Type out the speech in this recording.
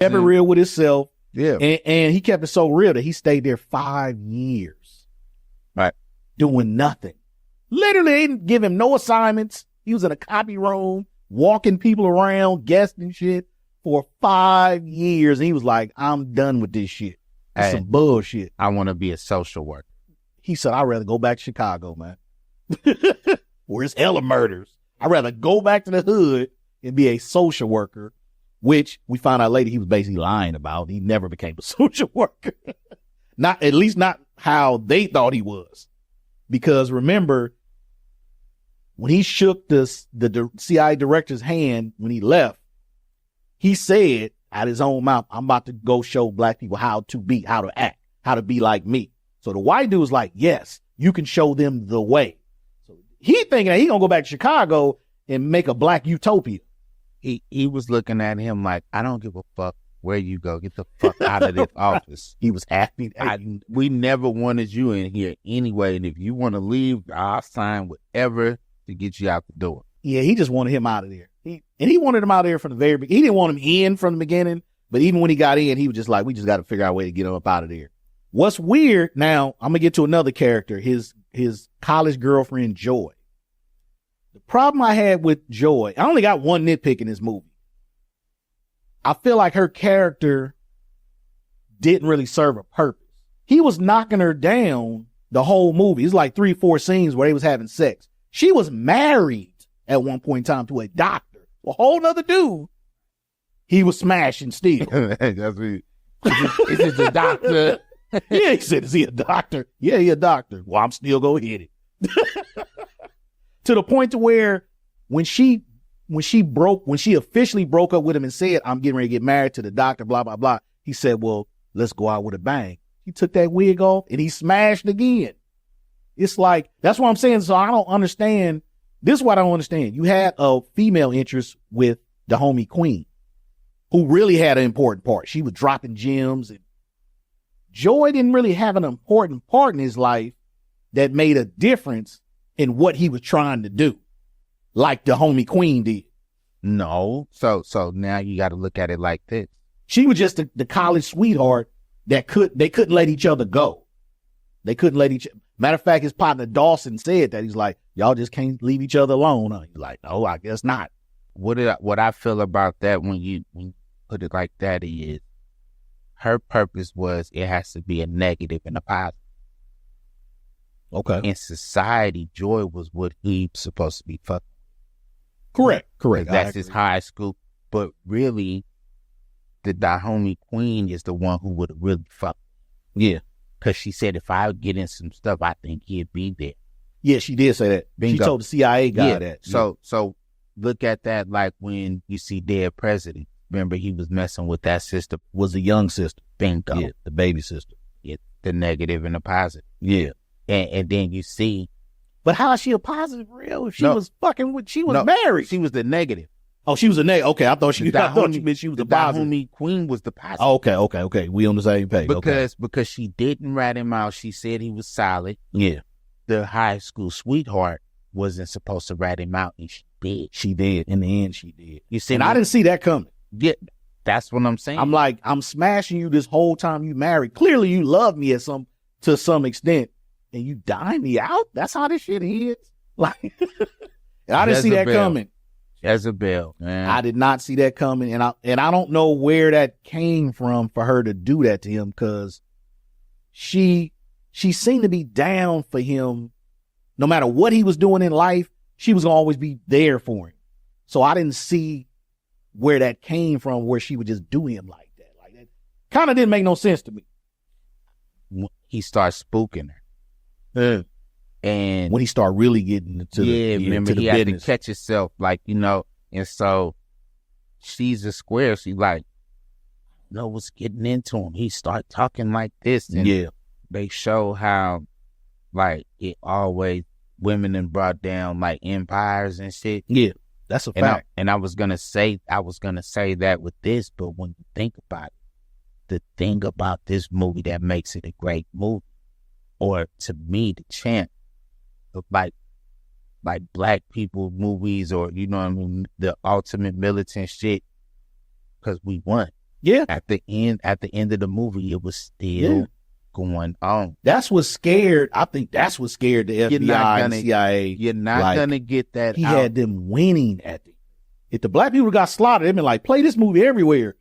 Kept it real with himself. Yeah. And he kept it so real that he stayed there 5 years. Right. Doing nothing. Literally, they didn't give him no assignments. He was in a copy room, walking people around, guesting shit for 5 years. And he was like, I'm done with this shit. It's some bullshit. I want to be a social worker. He said, I'd rather go back to Chicago, man. Where it's hella murders. I'd rather go back to the hood and be a social worker, which we found out later he was basically lying about. He never became a social worker. At least not how they thought he was. Because remember, when he shook the CIA director's hand when he left, he said out his own mouth, I'm about to go show black people how to act, how to be like me. So the white dude was like, yes, you can show them the way. So he thinking that he gonna go back to Chicago and make a black utopia. He was looking at him like, I don't give a fuck where you go. Get the fuck out of this office. He was happy. We never wanted you in here anyway. And if you want to leave, I'll sign whatever to get you out the door. Yeah, he just wanted him out of there. He wanted him out of there from the very beginning. He didn't want him in from the beginning, but even when he got in, he was just like, we just got to figure out a way to get him up out of there. What's weird, now I'm going to get to another character, his college girlfriend, Joy. The problem I had with Joy, I only got one nitpick in this movie. I feel like her character didn't really serve a purpose. He was knocking her down the whole movie. It's like 3-4 scenes where they was having sex. She was married at one point in time to a doctor, a whole nother dude. He was smashing still. That's what is it the doctor? Yeah, he said, is he a doctor? Yeah, he a doctor. Well, I'm still gonna hit it. To the point to where when she officially broke up with him and said, I'm getting ready to get married to the doctor, blah, blah, blah. He said, well, let's go out with a bang. He took that wig off and he smashed again. It's like, that's what I'm saying. So I don't understand. This is what I don't understand. You had a female interest with the homie Queen, who really had an important part. She was dropping gems, and Joy didn't really have an important part in his life that made a difference in what he was trying to do, like the homie Queen did. No. So now you got to look at it like this. She was just the college sweetheart that they couldn't let each other go. They couldn't let matter of fact, his partner Dawson said that. He's like, y'all just can't leave each other alone. Huh? He's like, no, I guess not. What I feel about that when you put it like that is, her purpose was it has to be a negative and a positive. Okay. In society, Joy was what he's supposed to be fucking. Correct. That's his high school. But really, the homie Queen is the one who would have really fucked. Yeah. Because she said, if I get in some stuff, I think he'd be there. Yeah, she did say that. Bingo. She told the CIA guy that. So look at that like when you see Dead President. Remember, he was messing with that sister. Was a young sister. Bingo. Yeah, the baby sister. Yeah, the negative and the positive. Yeah. And then you see. But how is she a positive real if she was fucking with, she was married? She was the negative. Oh, she was a negative. Okay, I thought you meant she was the positive. Homie Queen was the positive. Okay. We on the same page. Because she didn't rat him out. She said he was solid. Yeah. The high school sweetheart wasn't supposed to rat him out, and she did. She did. In the end, she did. You see, and I didn't see that coming. Yeah, that's what I'm saying. I'm like, I'm smashing you this whole time you married. Clearly, you love me to some extent, and you dime me out. That's how this shit is. Like, and I didn't see that coming. Jezebel, man. I did not see that coming, and I don't know where that came from for her to do that to him, because she seemed to be down for him. No matter what he was doing in life, she was gonna always be there for him. So I didn't see where that came from, where she would just do him like that. Like that kind of didn't make no sense to me. He starts spooking her. And when he started really getting into remember he had to catch himself, like, and so she's a square. She like, what's getting into him. He start talking like this. And they show how, like, it always, women and brought down, like, empires and shit. Yeah, that's a fact. I was going to say that with this, but when you think about it, the thing about this movie that makes it a great movie, or to me, the champ, like black people movies, or the ultimate militant shit, because we won. Yeah. At the end of the movie, it was still going on. That's what scared. I think that's what scared the FBI and CIA. You're not gonna get that. He had them winning at the. If the black people got slaughtered, they'd been like, play this movie everywhere.